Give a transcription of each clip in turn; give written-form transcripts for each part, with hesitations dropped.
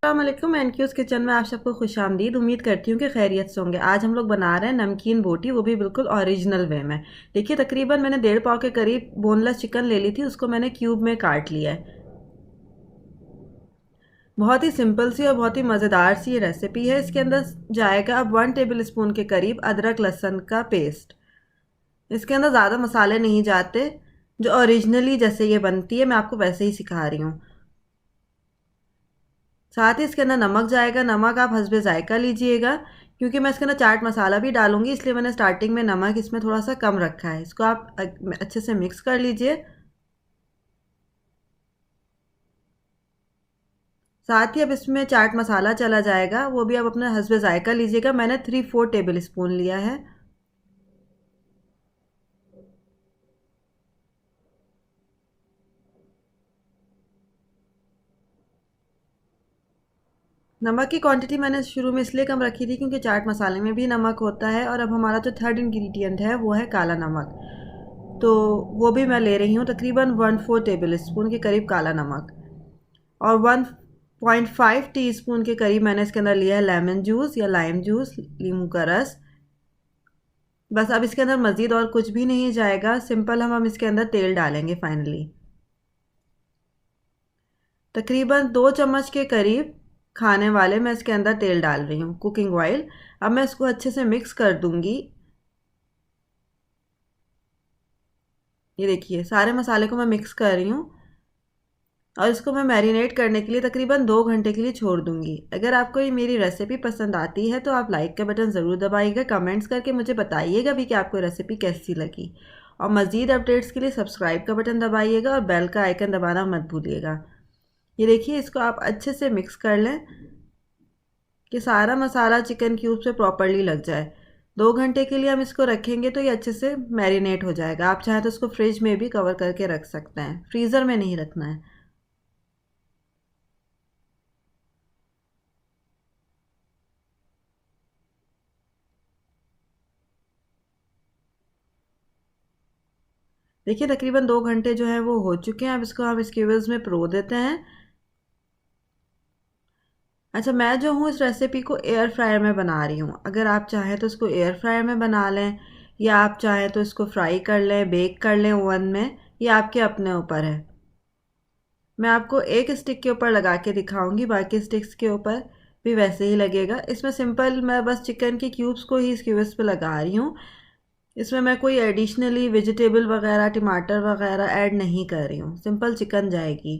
अस्सलामुअलैकुम एनक्यूज़ किचन में आप सबको खुशामदीद। उम्मीद करती हूँ कि खैरियत से होंगे। आज हम लोग बना रहे हैं नमकीन बोटी, वो भी बिल्कुल ओरिजिनल वे में। देखिए तकरीबन मैंने 1.5 पाव के करीब बोनलेस चिकन ले ली थी, उसको मैंने क्यूब में काट लिया है। बहुत ही सिंपल सी और बहुत ही मज़ेदार सी ये रेसिपी है। इसके अंदर जाएगा अब 1 टेबल स्पून के करीब अदरक लहसुन का पेस्ट। इसके अंदर ज़्यादा मसाले नहीं जाते, जो ओरिजिनली जैसे ये बनती है मैं आपको वैसे ही सिखा रही हूँ। साथ ही इसके अंदर नमक जाएगा। नमक आप हस्बे जायका लीजिएगा, क्योंकि मैं इसके अंदर चाट मसाला भी डालूंगी, इसलिए मैंने स्टार्टिंग में नमक इसमें थोड़ा सा कम रखा है। इसको आप अच्छे से मिक्स कर लीजिए। साथ ही अब इसमें चाट मसाला चला जाएगा, वो भी आप अपने हस्बे जायका लीजिएगा। मैंने 3-4 टेबल स्पून लिया है। नमक की क्वांटिटी मैंने शुरू में इसलिए कम रखी थी क्योंकि चाट मसाले में भी नमक होता है। और अब हमारा जो थर्ड इंग्रेडिएंट है वो है काला नमक, तो वो भी मैं ले रही हूँ तकरीबन 1/4 टेबल स्पून के करीब काला नमक। और 1.5 टीस्पून के करीब मैंने इसके अंदर लिया है लेमन जूस या लाइम जूस, नींबू का रस। बस अब इसके अंदर मज़ीद और कुछ भी नहीं जाएगा। सिंपल हम इसके अंदर तेल डालेंगे फाइनली। तकरीबन 2 चम्मच के करीब खाने वाले मैं इसके अंदर तेल डाल रही हूँ, कुकिंग ऑयल। अब मैं इसको अच्छे से मिक्स कर दूंगी। ये देखिए सारे मसाले को मैं मिक्स कर रही हूँ और इसको मैं मैरिनेट करने के लिए तकरीबन 2 घंटे के लिए छोड़ दूंगी। अगर आपको ये मेरी रेसिपी पसंद आती है तो आप लाइक का बटन ज़रूर दबाइएगा। कमेंट्स करके मुझे बताइएगा भी कि आपको रेसिपी कैसी लगी। और मज़ीद अपडेट्स के लिए सब्सक्राइब का बटन दबाइएगा और बेल का आइकन दबाना मत भूलिएगा। ये देखिए इसको आप अच्छे से मिक्स कर लें कि सारा मसाला चिकन क्यूब से प्रॉपरली लग जाए। 2 घंटे के लिए हम इसको रखेंगे तो ये अच्छे से मैरिनेट हो जाएगा। आप चाहें तो इसको फ्रिज में भी कवर करके रख सकते हैं, फ्रीज़र में नहीं रखना है। देखिए तकरीबन 2 घंटे जो है वो हो चुके हैं। अब इसको हम स्क्यूवर्स में परो देते हैं। अच्छा, मैं जो हूँ इस रेसिपी को एयर फ्रायर में बना रही हूँ। अगर आप चाहें तो इसको एयर फ्रायर में बना लें, या आप चाहें तो इसको फ्राई कर लें, बेक कर लें ओवन में, ये आपके अपने ऊपर है। मैं आपको एक स्टिक के ऊपर लगा के दिखाऊंगी, बाकी स्टिक्स के ऊपर भी वैसे ही लगेगा। इसमें सिंपल मैं बस चिकन के क्यूब्स को ही स्क्यूवर्स पे लगा रही हूँ। इसमें मैं कोई एडिशनली वेजिटेबल वगैरह, टमाटर वगैरह ऐड नहीं कर रही हूँ, सिंपल चिकन जाएगी।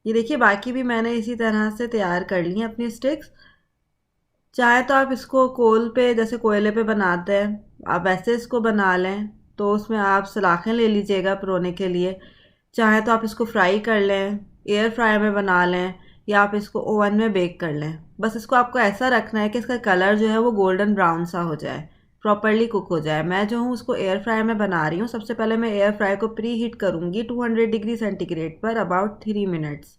ये देखिए बाकी भी मैंने इसी तरह से तैयार कर ली हैं अपनी स्टिक्स। चाहे तो आप इसको कोल पे, जैसे कोयले पे बनाते हैं, आप वैसे इसको बना लें। तो उसमें आप सलाखें ले लीजिएगा परोने के लिए। चाहे तो आप इसको फ्राई कर लें, एयर फ्रायर में बना लें, या आप इसको ओवन में बेक कर लें। बस इसको आपको ऐसा रखना है कि इसका कलर जो है वो गोल्डन ब्राउन सा हो जाए, प्रॉपरली कुक हो जाए। मैं जो हूँ उसको एयर फ्रायर में बना रही हूँ। सबसे पहले मैं एयर फ्रायर को प्री हीट करूँगी 200 डिग्री सेंटीग्रेड पर अबाउट 3 मिनट्स।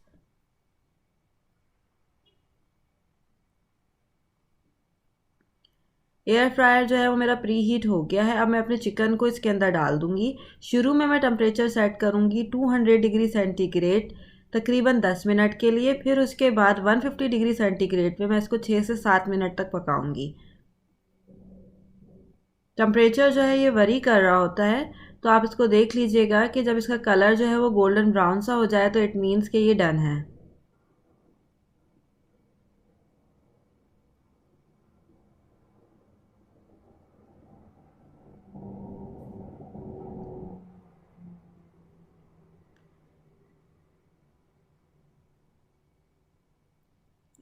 एयर फ्रायर जो है वो मेरा प्री हीट हो गया है। अब मैं अपने चिकन को इसके अंदर डाल दूंगी। शुरू में मैं टेम्परेचर सेट करूंगी 200 डिग्री सेंटीग्रेड तकरीबन 10 मिनट के लिए। फिर उसके बाद 150 डिग्री सेंटीग्रेड पे मैं इसको 6 से 7 मिनट तक पकाऊंगी। टेम्परेचर जो है ये वरी कर रहा होता है, तो आप इसको देख लीजिएगा कि जब इसका कलर जो है वो गोल्डन ब्राउन सा हो जाए तो इट मीन्स कि ये डन है।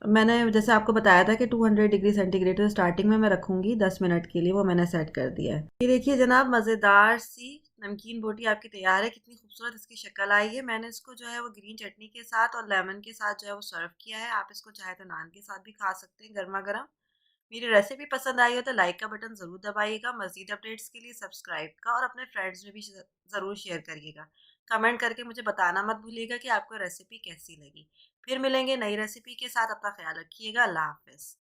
मैंने जैसे आपको बताया था कि 200 डिग्री सेंटीग्रेड तो स्टार्टिंग में मैं रखूंगी 10 मिनट के लिए, वो मैंने सेट कर दिया है। ये देखिए जनाब, मज़ेदार सी नमकीन बोटी आपकी तैयार है। कितनी खूबसूरत इसकी शक्ल आई है। मैंने इसको जो है वो ग्रीन चटनी के साथ और लेमन के साथ जो है वो सर्व किया है। आप इसको चाहे तो नान के साथ भी खा सकते हैं गर्मा गर्म। मेरी रेसिपी पसंद आई हो तो लाइक का बटन ज़रूर दबाइएगा। मज़ीद अपडेट्स के लिए सब्सक्राइब का और अपने फ्रेंड्स में भी ज़रूर शेयर करिएगा। कमेंट करके मुझे बताना मत भूलिएगा कि आपको रेसिपी कैसी लगी। फिर मिलेंगे नई रेसिपी के साथ। अपना ख्याल रखिएगा। अल्लाह हाफ़िज़।